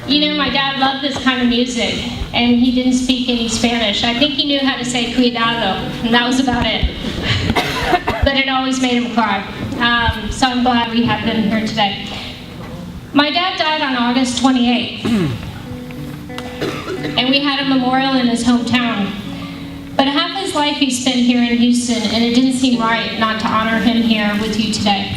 You know, my dad loved this kind of music, and he didn't speak any Spanish. I think he knew how to say cuidado, and that was about it. But it always made him cry. So I'm glad we have him here today. My dad died on August 28th, and we had a memorial in his hometown. But half his life he spent here in Houston, and it didn't seem right not to honor him here with you today.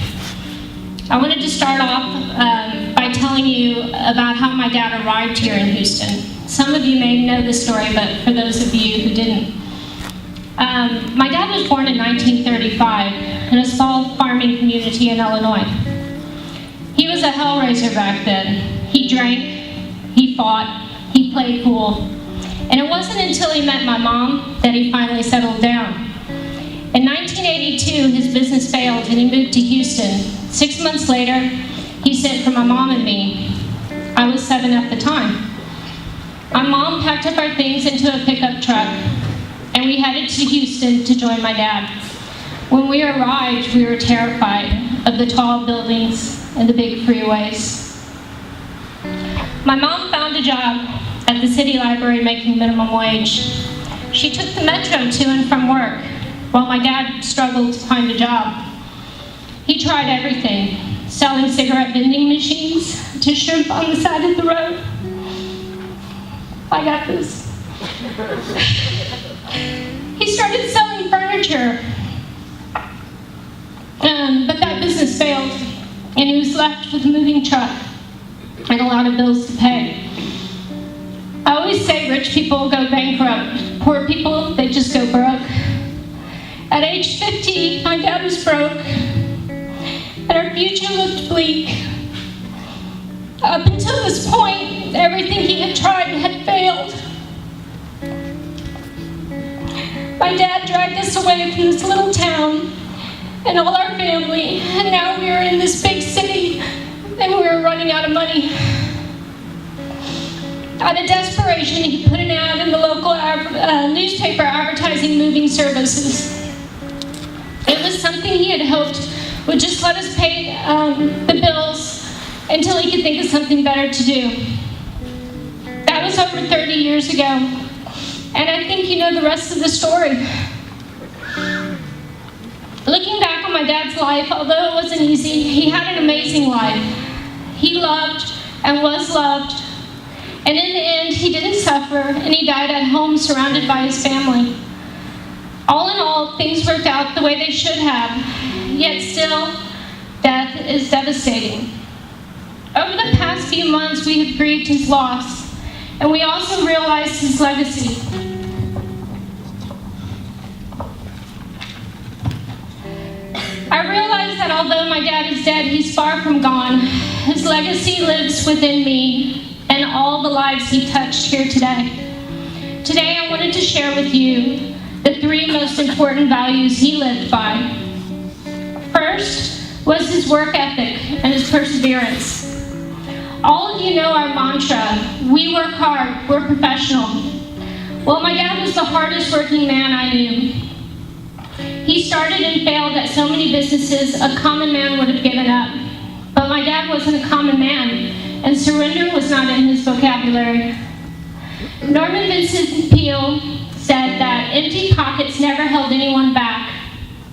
I wanted to start off by telling you about how my dad arrived here in Houston. Some of you may know this story, but for those of you who didn't. My dad was born in 1935 in a small farming community in Illinois. He was a hellraiser back then. He drank, he fought, he played pool. And it wasn't until he met my mom that he finally settled down. In 1982, his business failed and he moved to Houston. 6 months later, he sent for my mom and me. I was 7 at the time. My mom packed up our things into a pickup truck, and we headed to Houston to join my dad. When we arrived, we were terrified of the tall buildings and the big freeways. My mom found a job at the city library making minimum wage. She took the metro to and from work, while my dad struggled to find a job. He tried everything, selling cigarette vending machines to shrimp on the side of the road. I got this. He started selling furniture, but that business failed, and he was left with a moving truck and a lot of bills to pay. I always say rich people go bankrupt. Poor people, they just go broke. At age 50, my dad was broke, and our future looked bleak. Up until this point, everything he had tried had failed. My dad dragged us away from this little town and all our family, and now we were in this big city, and we were running out of money. Out of desperation, he put an ad in the local newspaper advertising moving services. It was something he had hoped would just let us pay the bills until he could think of something better to do. That was over 30 years ago, and I think you know the rest of the story. Looking back on my dad's life, although it wasn't easy, he had an amazing life. He loved and was loved, and in the end, he didn't suffer, and he died at home surrounded by his family. All in all, things worked out the way they should have, yet still, death is devastating. Over the past few months, we have grieved his loss, and we also realized his legacy. I realize that although my dad is dead, he's far from gone. His legacy lives within me and all the lives he touched here today. Today, I wanted to share with you the 3 most important values he lived by. First was his work ethic and his perseverance. All of you know our mantra, we work hard, we're professional. Well, my dad was the hardest working man I knew. He started and failed at so many businesses a common man would have given up. But my dad wasn't a common man, and surrender was not in his vocabulary. Norman Vincent Peale said that empty pockets never held anyone back.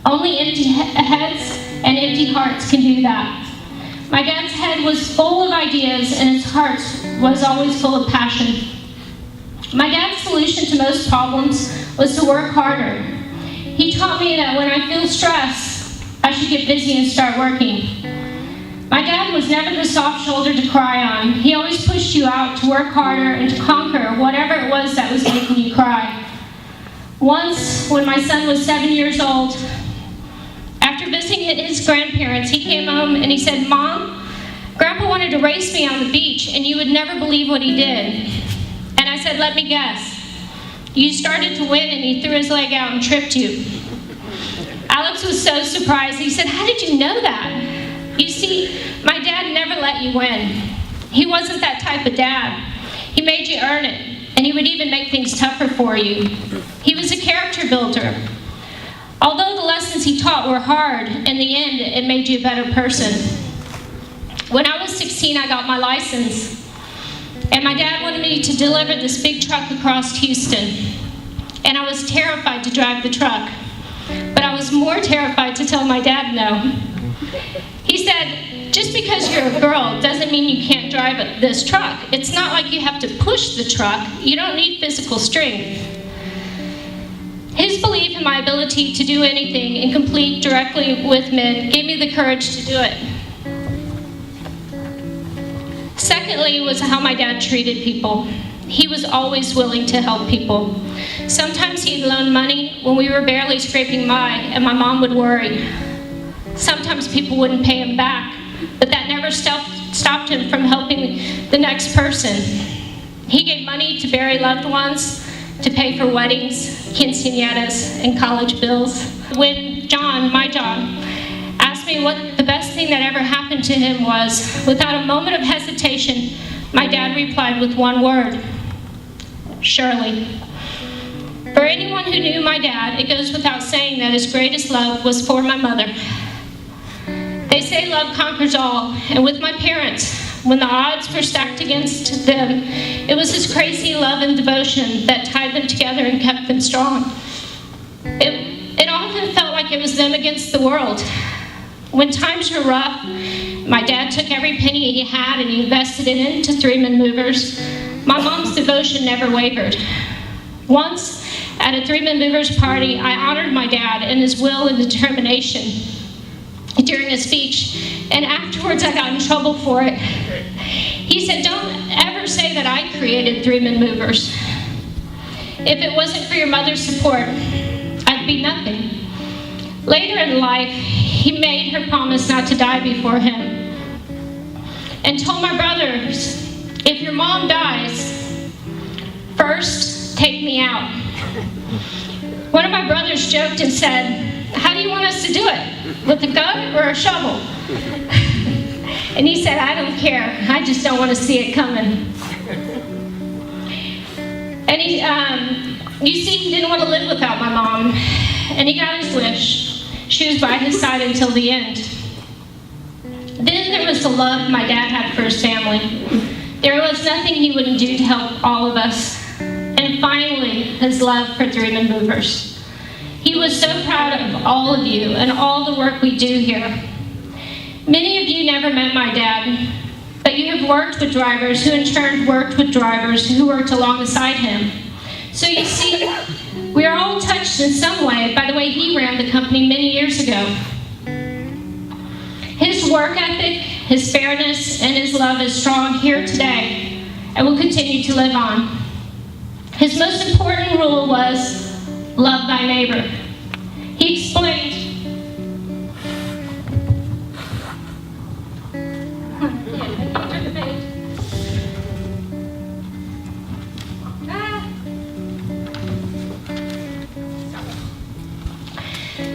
Only empty heads and empty hearts can do that. My dad's head was full of ideas, and his heart was always full of passion. My dad's solution to most problems was to work harder. He taught me that when I feel stressed, I should get busy and start working. My dad was never the soft shoulder to cry on. He always pushed you out to work harder and to conquer whatever it was that was making you cry. Once, when my son was 7 years old, after visiting his grandparents, he came home and he said, "Mom, Grandpa wanted to race me on the beach, and you would never believe what he did." And I said, "Let me guess. You started to win, and he threw his leg out and tripped you." Alex was so surprised. He said, "How did you know that?" You see, my dad never let you win. He wasn't that type of dad. He made you earn it, and he would even make things tougher for you. He was a character builder. Although the lessons he taught were hard, in the end, it made you a better person. When I was 16, I got my license, and my dad wanted me to deliver this big truck across Houston. And I was terrified to drive the truck, but I was more terrified to tell my dad no. He said, just because you're a girl doesn't mean you can't drive this truck. It's not like you have to push the truck. You don't need physical strength. His belief in my ability to do anything and complete directly with men gave me the courage to do it. Secondly was how my dad treated people. He was always willing to help people. Sometimes he'd loan money when we were barely scraping by, and my mom would worry. Sometimes people wouldn't pay him back, but that never stopped him from helping the next person. He gave money to bury loved ones, to pay for weddings, quinceañeras, and college bills. When my John, asked me what the best thing that ever happened to him was, without a moment of hesitation, my dad replied with one word: Shirley. For anyone who knew my dad, it goes without saying that his greatest love was for my mother. They say love conquers all, and with my parents, when the odds were stacked against them, it was his crazy love and devotion that tied them together and kept them strong. It often felt like it was them against the world. When times were rough, my dad took every penny he had and he invested it into Three-Man Movers. My mom's devotion never wavered. Once, at a Three-Man Movers party, I honored my dad and his will and determination during a speech, and afterwards I got in trouble for it. He said, "Don't ever say that I created Three-Man Movers. If it wasn't for your mother's support, I'd be nothing." Later in life, he made her promise not to die before him and told my brothers, "If your mom dies, first take me out." One of my brothers joked and said, "How do you want us to do it? With a gun or a shovel?" And he said, "I don't care. I just don't want to see it coming." And you see, he didn't want to live without my mom, and he got his wish. She was by his side until the end. Then there was the love my dad had for his family. There was nothing he wouldn't do to help all of us. And finally, his love for Three-Man Movers. He was so proud of all of you and all the work we do here. Many of you never met my dad, but you have worked with drivers who in turn worked with drivers who worked alongside him. So you see, we are all touched in some way by the way he ran the company many years ago. His work ethic, his fairness, and his love is strong here today and will continue to live on. His most important rule was, love thy neighbor. He explained,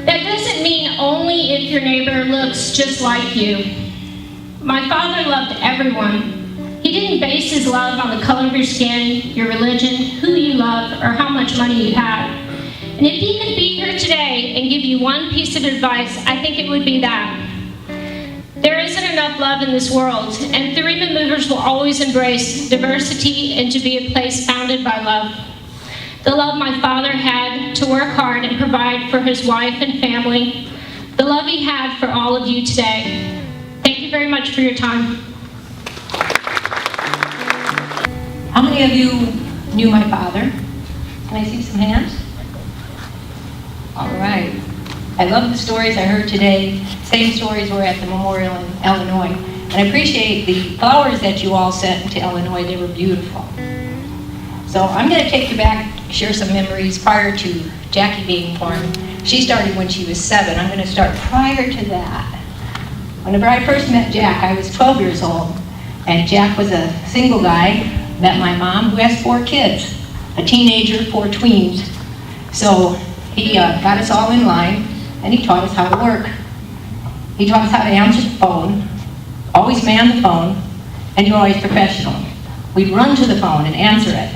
that doesn't mean only if your neighbor looks just like you. My father loved everyone. He didn't base his love on the color of your skin, your religion, who you love, or how much money you had. And if he could be here today and give you one piece of advice, I think it would be that. There isn't enough love in this world, and Three-Man Movers will always embrace diversity and to be a place founded by love. The love my father had to work hard and provide for his wife and family. The love he had for all of you today. Thank you very much for your time. How many of you knew my father? Can I see some hands? All right. I love the stories I heard today. Same stories were at the memorial in Illinois. And I appreciate the flowers that you all sent to Illinois. They were beautiful. So I'm going to take you back, share some memories prior to Jackie being born. She started when she was 7. I'm going to start prior to that. Whenever I first met Jack, I was 12 years old. And Jack was a single guy. Met my mom, who has 4 kids, a teenager, 4 tweens. So he got us all in line, and he taught us how to work. He taught us how to answer the phone, always man the phone, and you're always professional. We'd run to the phone and answer it.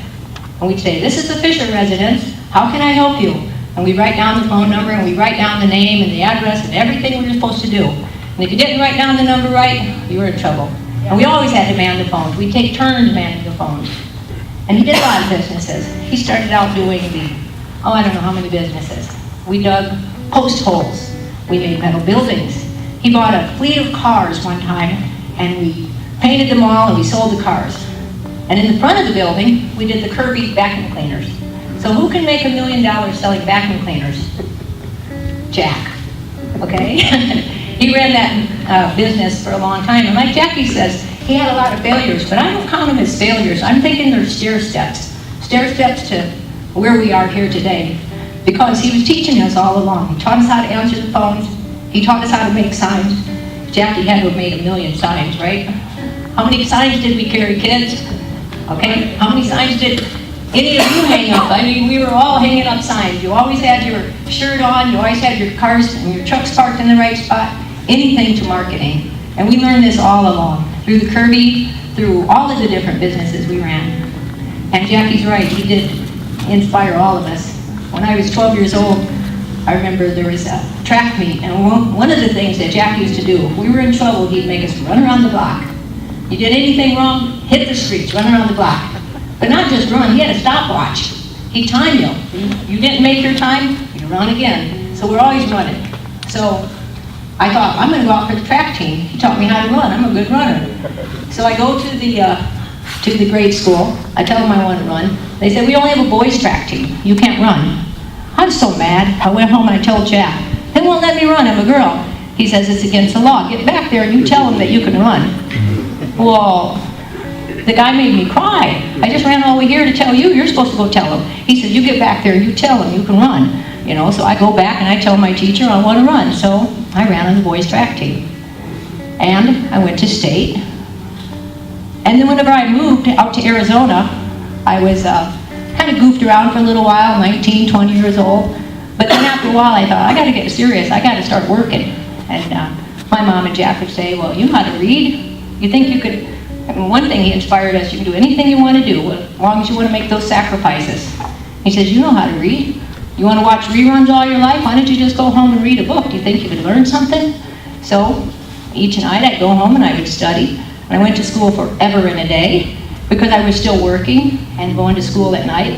And we'd say, "This is the Fischer residence. How can I help you?" and we write down the phone number, and we write down the name and the address and everything we were supposed to do. And if you didn't write down the number right, you were in trouble. And we always had to man the phones. We'd take turns manning the phones. And he did a lot of businesses. He started out doing I don't know how many businesses. We dug post holes. We made metal buildings. He bought a fleet of cars one time, and we painted them all, and we sold the cars. And in the front of the building, we did the Kirby vacuum cleaners. So who can make $1 million selling vacuum cleaners? Jack, okay? He ran that business for a long time. And like Jackie says, he had a lot of failures, but I don't count them as failures. I'm thinking they're stair steps to where we are here today. Because he was teaching us all along. He taught us how to answer the phones. He taught us how to make signs. Jackie had to have made 1 million signs, right? How many signs did we carry, kids? Okay, how many signs did any of you hang up? I mean, we were all hanging up signs. You always had your shirt on, you always had your cars and your trucks parked in the right spot, anything to marketing. And we learned this all along, through the Kirby, through all of the different businesses we ran. And Jackie's right, he did inspire all of us. When I was 12 years old, I remember there was a track meet, and one of the things that Jack used to do, if we were in trouble, he'd make us run around the block. You did anything wrong, hit the streets, run around the block. But not just run, he had a stopwatch. He'd time you. You didn't make your time, you run again. So we're always running. So I thought, I'm going to go out for the track team. He taught me how to run. I'm a good runner. So I go to the grade school. I tell them I want to run. They said, we only have a boys track team. You can't run. I was so mad. I went home and I told Jack, they won't let me run. I'm a girl. He says, it's against the law. Get back there and you tell them that you can run. Well, the guy made me cry. I just ran all the way here to tell you. You're supposed to go tell him. He said, you get back there and you tell him you can run. You know, so I go back and I tell my teacher I want to run. So I ran on the boys track team. And I went to state. And then whenever I moved out to Arizona, I was kind of goofed around for a little while, 19, 20 years old. But then after a while I thought, I got to get serious. I got to start working. And my mom and Jack would say, well, you know how to read? You think you could? I mean, one thing he inspired us, you can do anything you want to do, as long as you want to make those sacrifices. He says, you know how to read? You want to watch reruns all your life? Why don't you just go home and read a book? Do you think you could learn something? So each night I'd go home and I would study. And I went to school forever and a day because I was still working and going to school at night.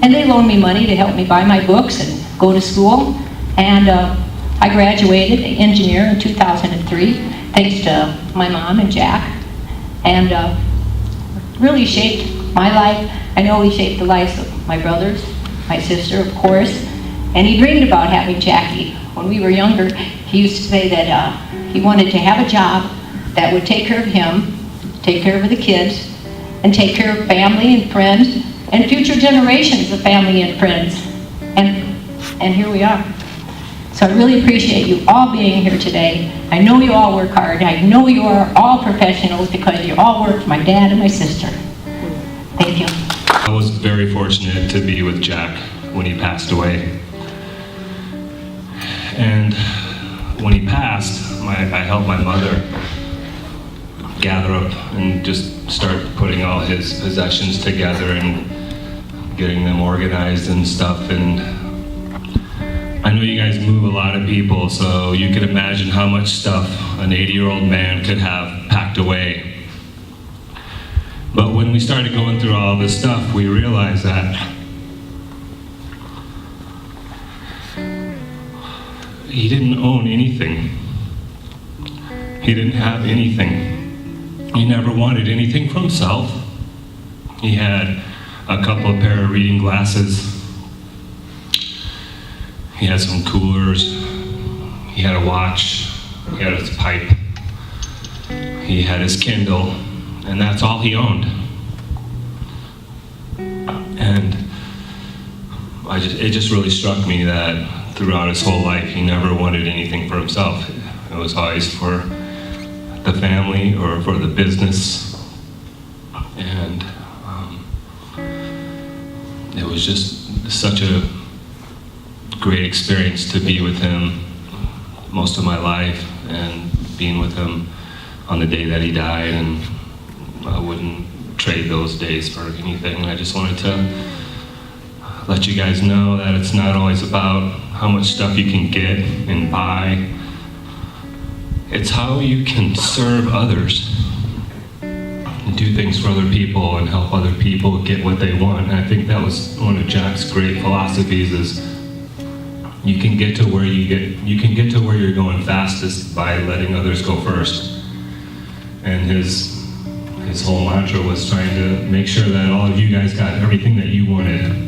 And they loaned me money to help me buy my books and go to school. And I graduated engineer in 2003, thanks to my mom and Jack. And really shaped my life. I know he shaped the lives of my brothers, my sister, of course. And he dreamed about having Jackie. When we were younger, he used to say that he wanted to have a job that would take care of him, take care of the kids, and take care of family and friends, and future generations of family and friends. And here we are. So I really appreciate you all being here today. I know you all work hard. I know you are all professionals because you all work for my dad and my sister. Thank you. I was very fortunate to be with Jack when he passed away. And when he passed, I helped my mother gather up and just start putting all his possessions together and getting them organized and stuff. And I know you guys move a lot of people, so you can imagine how much stuff an 80-year-old man could have packed away. But when we started going through all this stuff, we realized that he didn't own anything. He didn't have anything. He never wanted anything for himself. He had a couple of pair of reading glasses. He had some coolers. He had a watch. He had his pipe. He had his Kindle. And that's all he owned. And it just really struck me that throughout his whole life, he never wanted anything for himself. It was always for the family or for the business. And it was just such a great experience to be with him most of my life and being with him on the day that he died. And I wouldn't trade those days for anything. I just wanted to let you guys know that it's not always about how much stuff you can get and buy. It's how you can serve others and do things for other people and help other people get what they want. And I think that was one of Jack's great philosophies is you can get to where you're going fastest by letting others go first. And his whole mantra was trying to make sure that all of you guys got everything that you wanted.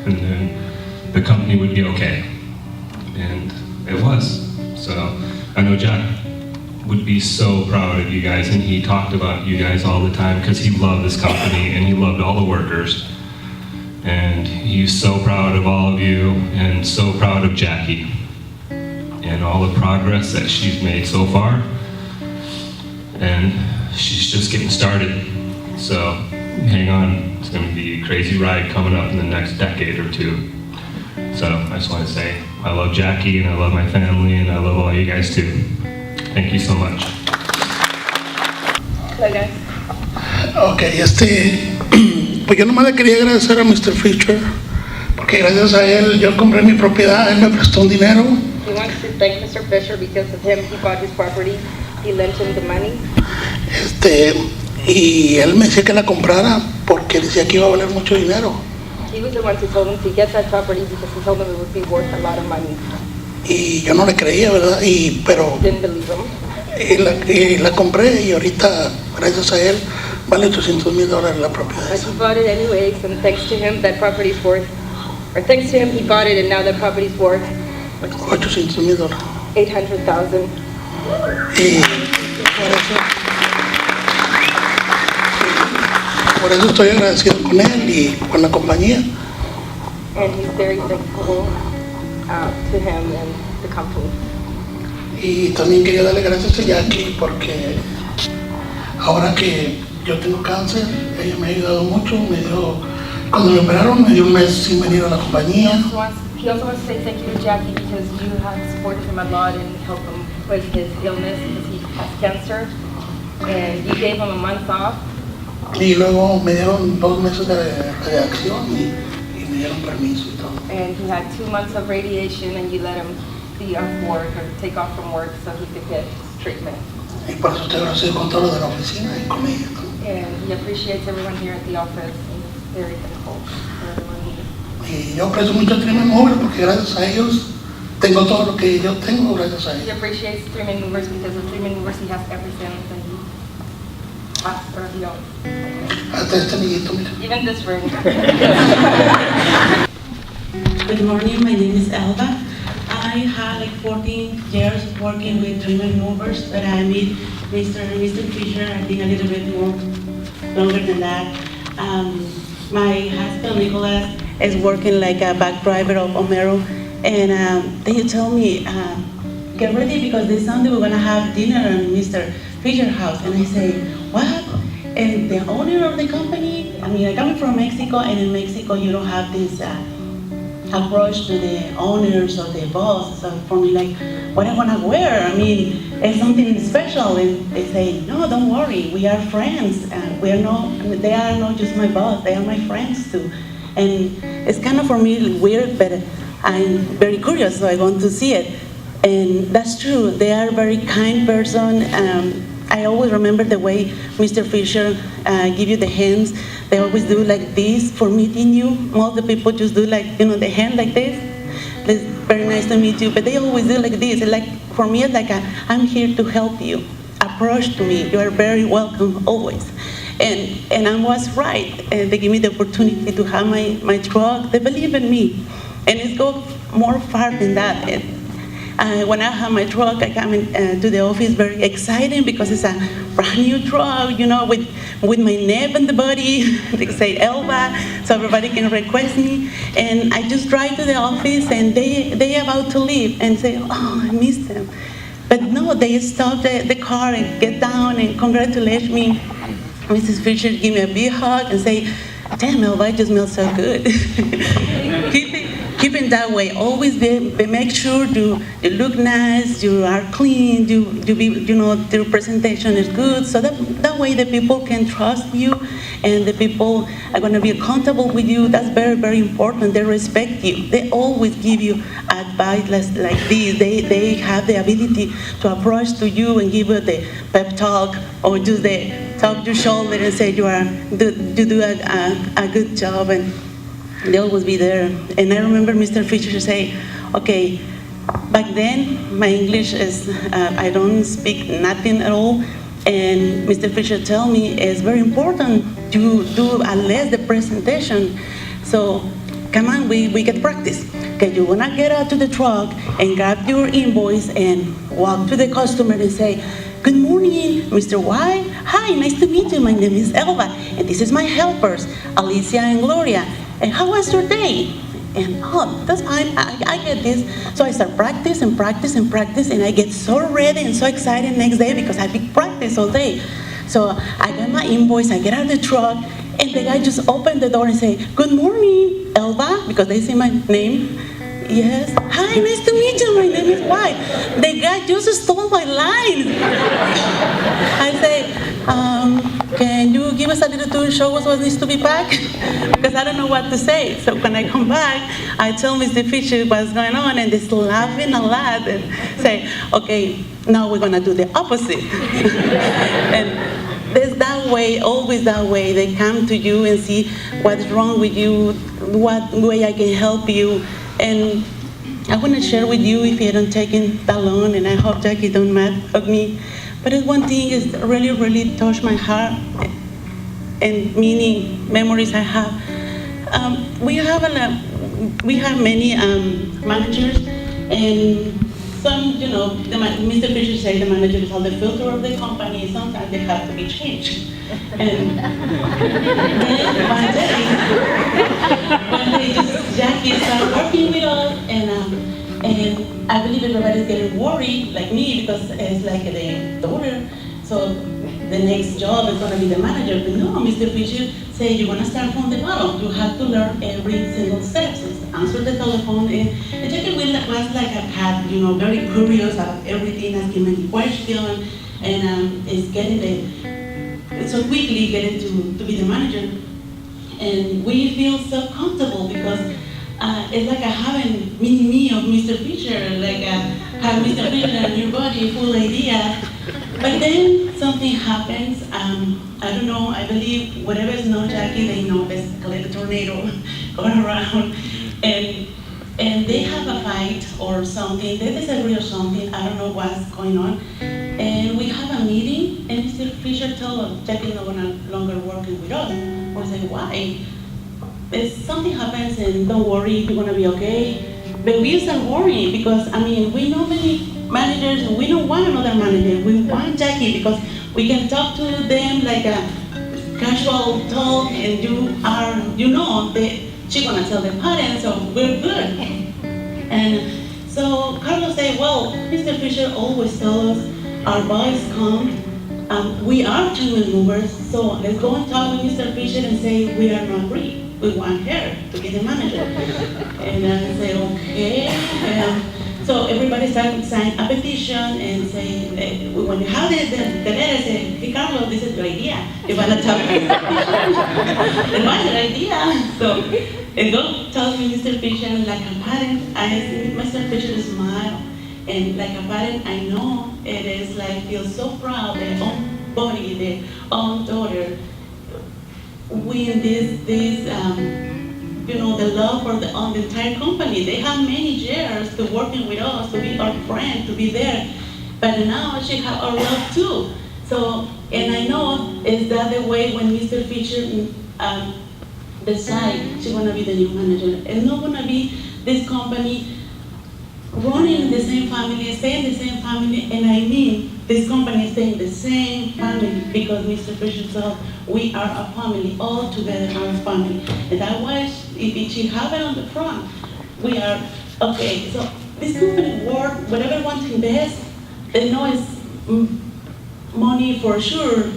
And then the company would be okay. And it was. So I know Jack would be so proud of you guys, and he talked about you guys all the time because he loved this company and he loved all the workers. And he's so proud of all of you and so proud of Jackie and all the progress that she's made so far. And she's just getting started. So hang on, it's going to be a crazy ride coming up in the next decade or two. So I just want to say I love Jackie and I love my family and I love all you guys too. Thank you so much. Hello guys. Ok, pues yo nomás le quería agradecer a Mr. Fischer, porque gracias a él yo compré mi propiedad, él me prestó un dinero. He wants to thank Mr. Fisher because of him. He bought his property. He lent him the money. Y él me decía que la comprara porque decía que iba a valer mucho dinero. He was the one who told him to get that property because he told him it would be worth a lot of money. Y yo no le creía, ¿verdad? Pero Didn't believe him. y la compré y ahorita, gracias a él, vale $800,000 la propiedad. But he bought it anyways, and thanks to him, that property's worth, or thanks to him, he bought it, and now that property's worth $800,000. $800,000. Y por eso estoy agradecido con él y con la compañía. And he's very thankful to him and the company. Y también quería darle gracias a Jackie porque ahora que yo tengo cáncer, ella me ha ayudado mucho. Cuando me operaron me dio un mes sin venir a la compañía. He also wants to say thank you to Jackie because you have supported him a lot and helped him with his illness because he has cancer. And you gave him a month off. Y luego me dieron 2 meses de radiación y me dieron permiso y todo. And he had 2 months of radiation and you let him be off work or take off from work so he could get treatment. Y por eso estoy agradecido con todo lo de la oficina y con ella. And he appreciates everyone here at the office and is very thankful for everyone here. Y yo aprecio mucho a Trimen Mover porque gracias a ellos tengo todo lo que yo tengo, gracias a He ellos. appreciates 3 Man Movers because of 3 Man Movers he has everything that he has or he owns. Hasta este amiguito, mira. Even this ring. Good morning, my name is Elba. I had like 14 years working with 3 Man Movers, but I met Mr. Fisher, I think a little bit more longer than that. My husband, Nicholas, is working like a back driver of Homero, and they tell me, get ready because this Sunday we're gonna have dinner at Mr. Fisher's house. And I say, what? And the owner of the company, I mean, I come from Mexico, and in Mexico you don't have this approach to the owners or the boss. So for me, like, what I wanna wear? I mean, it's something special. And they say, no, don't worry, we are friends. They are not just my boss, they are my friends too. And it's kind of for me weird, but I'm very curious, so I want to see it. And that's true, they are a very kind person. I always remember the way Mr. Fisher give you the hands. They always do like this for meeting you. Most of the people just do like, the hand like this. It's very nice to meet you, but they always do like this. Like, for me, it's like I'm here to help you. Approach to me, you are very welcome always. And I was right. They give me the opportunity to have my truck. They believe in me. And it's go more far than that. When I have my truck, I come to the office very excited because it's a brand new truck, with my name on the body. They say Elba, so everybody can request me. And I just drive to the office, and they about to leave and say, oh, I missed them. But no, they stop the car and get down and congratulate me. Mrs. Fisher give me a big hug and say, damn, Elba, you smell so good. Keep it that way. Always make sure you look nice, you are clean, you be, your presentation is good. So that way the people can trust you and the people are going to be accountable with you. That's very, very important. They respect you. They always give you advice like this. They have the ability to approach to you and give you the pep talk, or just the tap your shoulder and say you do a good job, and they'll always be there. And I remember Mr. Fischer say, okay, back then my English is, I don't speak nothing at all, and Mr. Fischer tell me it's very important to do at least the presentation. So come on, we get practice. Okay, you wanna get out to the truck and grab your invoice and walk to the customer and say, good morning, Mr. White. Hi, nice to meet you. My name is Elba, and this is my helpers, Alicia and Gloria. And how was your day? And that's fine, I get this. So I start practice, and I get so ready and so excited next day because I big practice all day. So I get my invoice, I get out of the truck, and the guy just opened the door and say, good morning, Elba, because they see my name. Yes. Hi, nice to meet you. My name is White. The guy just stole my line. I say, can you give us a little tour and show us what needs to be packed? Because I don't know what to say. So when I come back, I tell Mr. Fischer what's going on, and they're laughing a lot and say, okay, now we're going to do the opposite. And there's that way, always that way. They come to you and see what's wrong with you, what way I can help you. And I want to share with you, if you don't take it that long, and I hope Jackie don't mad at me, but it's one thing is really, really touched my heart, and many memories I have. We have many managers, and some, Mr. Fischer said the managers are the filter of the company. Sometimes they have to be changed. And then one day Jackie started working with us, and I believe everybody's getting worried, like me, because it's like the daughter. So the next job is going to be the manager. But no, Mr. Fischer said you're going to start from the bottom. You have to learn every single step. So answer the telephone, and Jackie was like a cat, very curious about everything, asking many questions, and is so quickly getting to be the manager. And we feel so comfortable because it's like having mini-me of Mr. Fischer, like have Mr. Fischer in your body, full idea. But then something happens, I don't know, I believe whatever is not Jackie, they know there's like a tornado going around. And they have a fight or something, they disagree or something, I don't know what's going on. And we have a meeting, and Mr. Fischer told us Jackie's no longer working with us. I say, why? If something happens, and don't worry, you're gonna be okay. But we start worrying because, we know many managers, and we don't want another manager. We want Jackie because we can talk to them like a casual talk, and she's gonna tell the parents, so we're good. And so Carlos said, well, Mr. Fischer always tells us, our boys come, we are channel movers, so let's go and talk with Mr. Fischer and say we are not agree. We want her to be the manager. And I say, okay. So everybody started signing a petition and say, when you have the letter, say, hey Carlos, this is your idea. You want to talk to Mr. Fischer? And what's your idea? So I go talk to Mr. Fischer like a parent. I see Mr. Fischer smile. And like a parent, I know it is like, feel so proud, their own body, their own daughter, win this the love for the entire company. They have many years to working with us, to be our friend, to be there. But now she have our love too. So, and I know is that the way when Mr. Fischer decide she's gonna be the new manager. It's not gonna be this company running in the same family, stay in the same family, and I mean this company stay in the same family because Mr. Fischer said we are a family, all together our family. And that was, if she have it on the front, we are, okay, so this company work, whatever wants to invest, they know it's money for sure,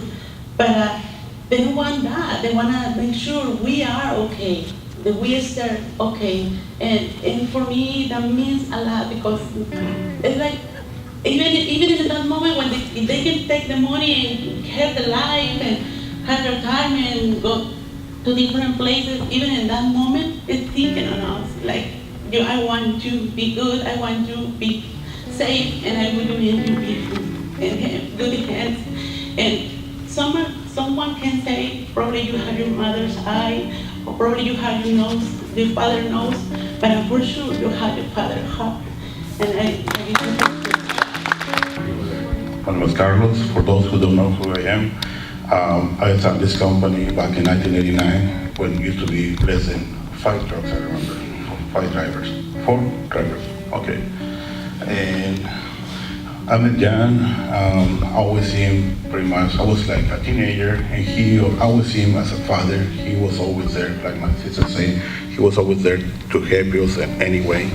but they don't want that. They want to make sure we are okay, that we start okay. And for me, that means a lot because it's like, even in that moment when they can take the money and have the life and have their time and go to different places. Even in that moment, it's thinking on us. Like, I want to be good, I want to be safe, and I will be in good hands. And someone can say, probably you have your mother's eye, or probably you have your nose, your father knows, but I'm for sure you have your father's heart. And My name is Carlos. For those who don't know who I am, I started this company back in 1989 when it used to be less than 5 trucks, I remember. 4 drivers. Okay. And I met Jan. I always see him pretty much. I was like a teenager, and I always see him as a father. He was always there, like my sister said. He was always there to help us in any way.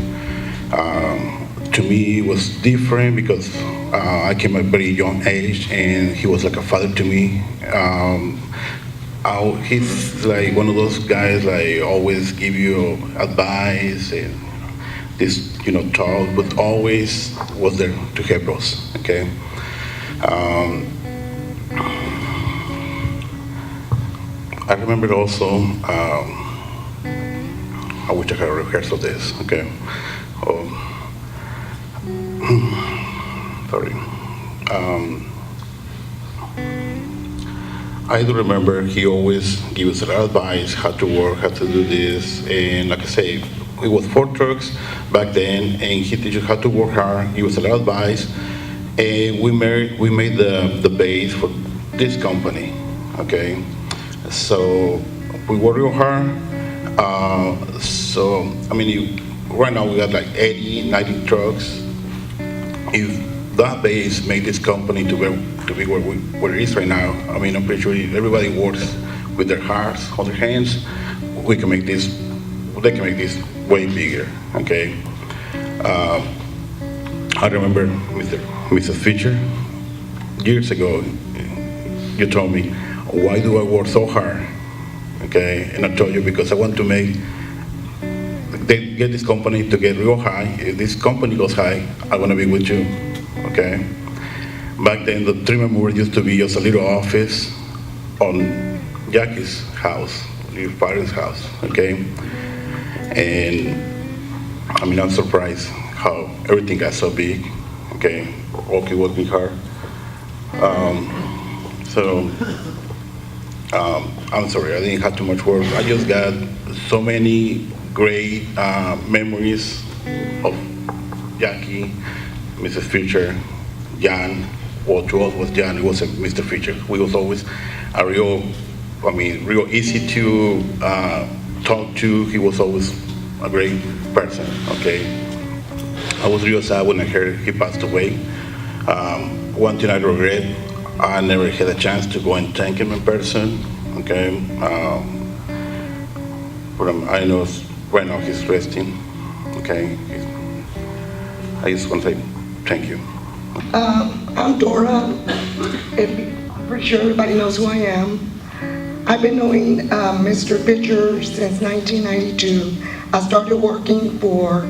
To me, it was different because I came at a very young age, and he was like a father to me. He's like one of those guys like always give you advice and this, talk, but always was there to help us. Okay. I remember also. I wish I had a rehearsal of this. Okay. Sorry. I do remember he always gave us a lot of advice, how to work, how to do this, and like I say, it was 4 trucks back then, and he teaches us how to work hard, give us a lot of advice, and we made the base for this company, okay? So we work real hard. Right now we got like 80, 90 trucks. If that base made this company to be where it is right now, I'm pretty sure everybody works with their hearts, all their hands. They can make this way bigger, okay? I remember Mr. Fischer, years ago, you told me, why do I work so hard? Okay, and I told you because I want to get this company to get real high. If this company goes high, I want to be with you, okay? Back then, the treatment mover used to be just a little office on Jackie's house, your parents' house, okay? And I'm surprised how everything got so big, okay? Working hard. I'm sorry, I didn't have too much work. I just got so many great memories of Jackie, Mrs. Fischer, Jan. Well, to us was Jan, it wasn't Mr. Fischer. We was always real easy to talk to. He was always a great person, okay? I was real sad when I heard he passed away. One thing I regret, I never had a chance to go and thank him in person, okay? But I know right now he's resting, okay? I just want to say thank you. I'm Dora. I'm pretty sure everybody knows who I am. I've been knowing Mr. Fischer since 1992. I started working for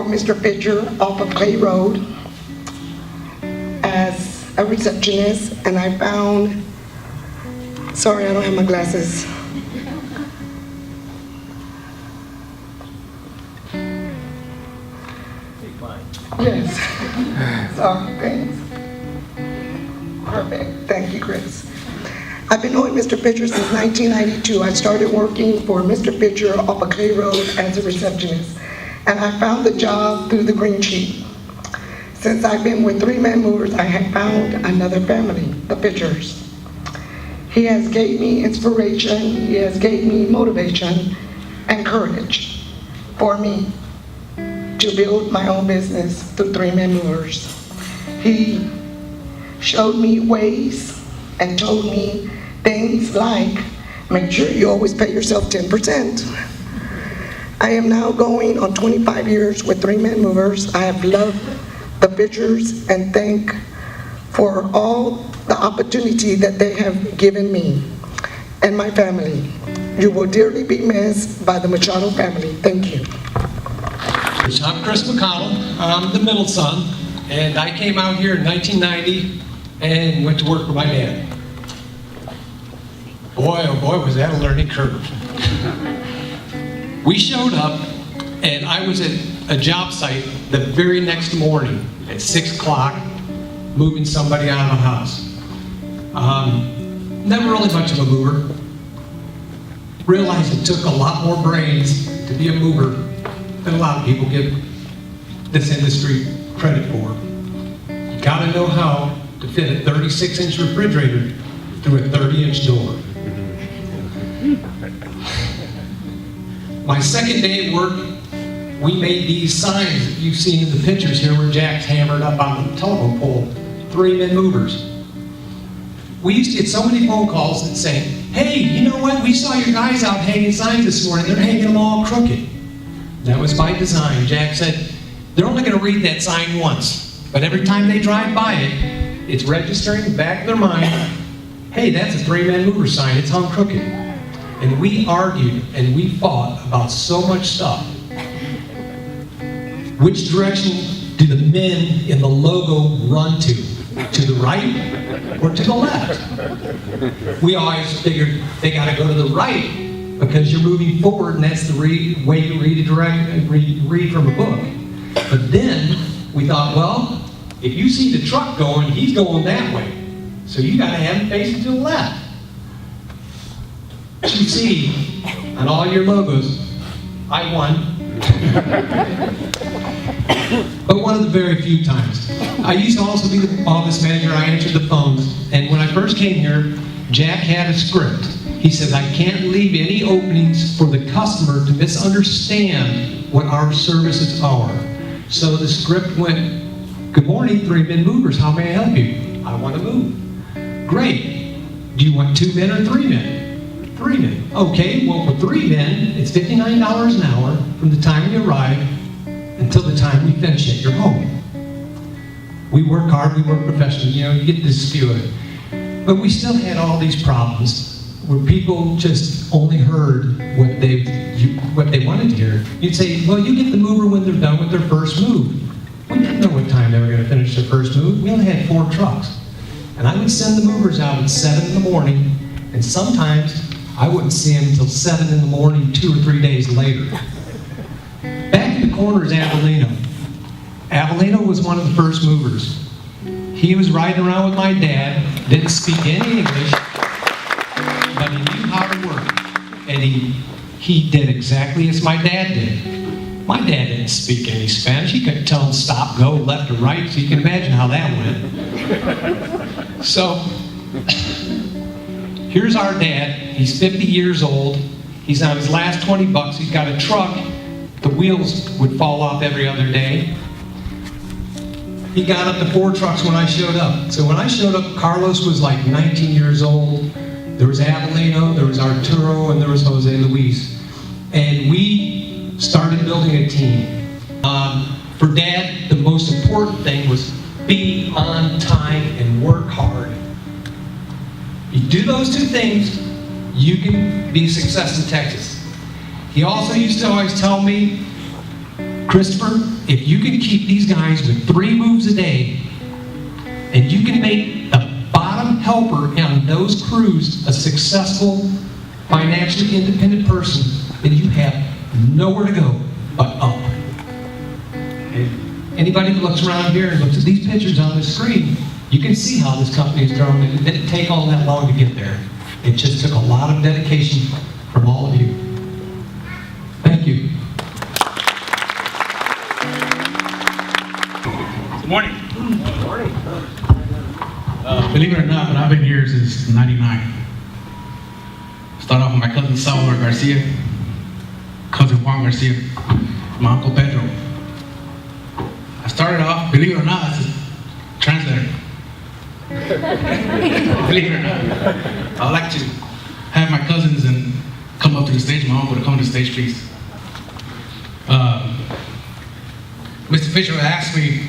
Mr. Fischer off of Clay Road as a receptionist, and I found, sorry, I don't have my glasses. Yes. Sorry, thanks. Perfect. Thank you, Chris. I've been knowing Mr. Fischer since 1992. I started working for Mr. Fischer off of Clay Road as a receptionist, and I found the job through the green sheet. Since I've been with 3 Man Movers, I have found another family, the Fischers. He has gave me inspiration, he has gave me motivation and courage for me to build my own business through 3 Man Movers. He showed me ways and told me things like, make sure you always pay yourself 10%. I am now going on 25 years with 3 Man Movers. I have loved the Fischers and thank for all the opportunity that they have given me and my family. You will dearly be missed by the Machado family. Thank you. I'm Chris McConnell. I'm the middle son, and I came out here in 1990 and went to work for my dad. Boy, oh boy, was that a learning curve. We showed up, and I was at a job site the very next morning at 6 o'clock, moving somebody out of a house. Never really much of a mover. Realized it took a lot more brains to be a mover than a lot of people give this industry credit for. You gotta know how to fit a 36-inch refrigerator through a 30-inch door. My second day at work, we made these signs that you've seen in the pictures here where Jack's hammered up on the telephone pole, 3-men movers. We used to get so many phone calls that say, hey, you know what, we saw your guys out hanging signs this morning, they're hanging them all crooked. That was by design. Jack said, they're only gonna read that sign once, but every time they drive by it, it's registering in the back of their mind, hey, that's a 3-man mover sign, it's hung crooked. And we argued and we fought about so much stuff. Which direction do the men in the logo run to? To the right or to the left? We always figured they gotta go to the right because you're moving forward and that's the way you read from a book. But then we thought, well, if you see the truck going, he's going that way. So you gotta have him facing to the left. You see, on all your logos, I won. But one of the very few times. I used to also be the office manager. I answered the phones. And when I first came here, Jack had a script. He says, I can't leave any openings for the customer to misunderstand what our services are. So the script went, good morning, 3-men movers. How may I help you? I want to move. Great. Do you want 2 men or 3 men? 3 men. Okay, well for 3 men, it's $59 an hour from the time you arrive until the time we finish at your home. We work hard, we work professionally, you know, you get this feel of it. But we still had all these problems where people just only heard what they wanted to hear. You'd say, well, you get the mover when they're done with their first move. We didn't know what time they were going to finish their first move. We only had 4 trucks. And I would send the movers out at 7 in the morning, and sometimes I wouldn't see them until 7 in the morning, 2 or 3 days later. Back in the corner is Avellino. Avellino was one of the first movers. He was riding around with my dad, didn't speak any English, but he knew how to work. And he did exactly as my dad did. My dad didn't speak any Spanish. He couldn't tell him stop, go, left or right, so you can imagine how that went. So, here's our dad. He's 50 years old. He's on his last 20 bucks. He's got a truck. The wheels would fall off every other day. He got up to 4 trucks when I showed up. So when I showed up, Carlos was like 19 years old. There was Avellino, there was Arturo, and there was Jose Luis. And we started building a team. For Dad, the most important thing was be on time and work hard. You do those 2 things, you can be a success in Texas. He also used to always tell me, Christopher, if you can keep these guys with 3 moves a day, and you can make the bottom helper on those crews a successful, financially independent person, then you have nowhere to go but up. And anybody who looks around here and looks at these pictures on the screen, you can see how this company has grown. It didn't take all that long to get there. It just took a lot of dedication from all of you. Thank you. Good morning. Good morning. Believe it or not, but I've been here since '99. Started off with my cousin Salvador Garcia, cousin Juan Garcia, my uncle Pedro. I started off, believe it or not, as a translator. Believe it or not. I like to have my cousins and come up to the stage, my uncle to come to the stage, please. Mr. Fischer asked me,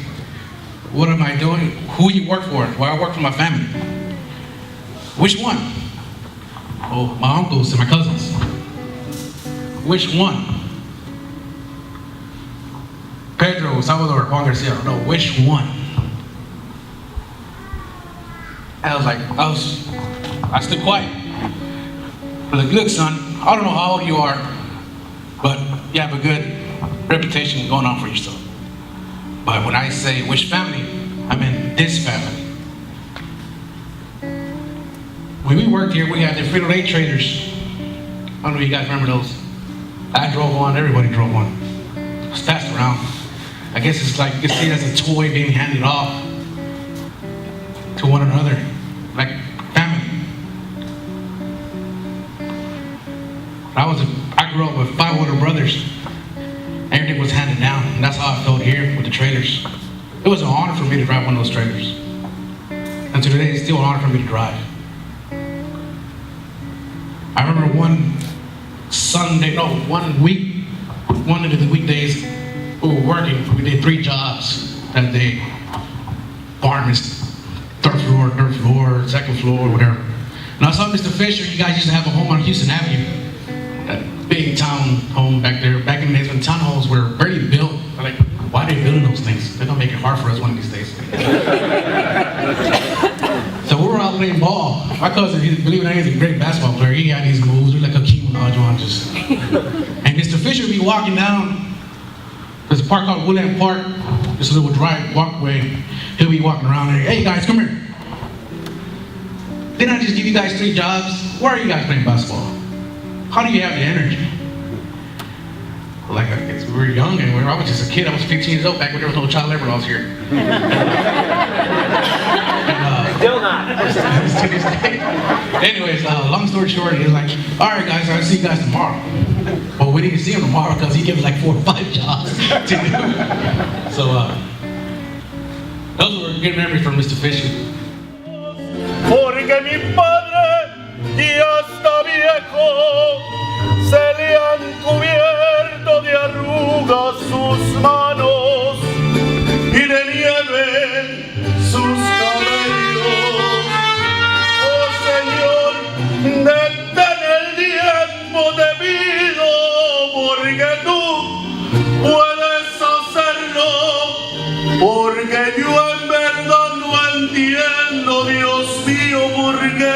what am I doing? Who you work for? Well, I work for my family. Which one? Oh, my uncles and my cousins. Which one? Pedro, Salvador, Juan Garcia. No, which one? And I stood quiet. I was like, look, son, I don't know how old you are, but you have a good reputation going on for yourself. But when I say which family, I mean this family. When we worked here, we had the Frito-Lay traders. I don't know if you guys remember those. I drove one, everybody drove one. It was passed around. I guess it's like, you can see it as a toy being handed off to one another, like family. I grew up with 5 older brothers. Everything was handed down, and that's how I felt here with the trailers. It was an honor for me to drive one of those trailers. And to today, it's still an honor for me to drive. I remember one of the weekdays, we were working, we did 3 jobs that day. Apartments, third floor, second floor, whatever. And I saw Mr. Fischer, you guys used to have a home on Houston Avenue. That big town home back there. Back in the days when townhomes were barely built. I'm like, why are they building those things? They're gonna make it hard for us one of these days. So we were out playing ball. My cousin, believe it or not, he's a great basketball player. He had these moves, they're like a Hakeem Olajuwon just. And Mr. Fischer would be walking down, there's a park called Woodland Park, this little walkway. He'll be walking around there, hey guys, come here. Didn't I just give you guys 3 jobs? Why are you guys playing basketball? How do you have the energy? Like, I guess we were young and I was just a kid. I was 15 years old back when there was no child labor laws here. Still not. Anyways, long story short, he was like, all right guys, I'll see you guys tomorrow. Well, we didn't see him tomorrow because he gave us like 4 or 5 jobs to do. So, those were good memories from Mr. Fischer. Porque mi padre ya está viejo, se le han cubierto de arrugas sus manos y de nieve sus cabellos. Oh Señor, detén el tiempo debido, porque tú puedes hacerlo, porque yo en verdad no entiendo, Dios mío, por qué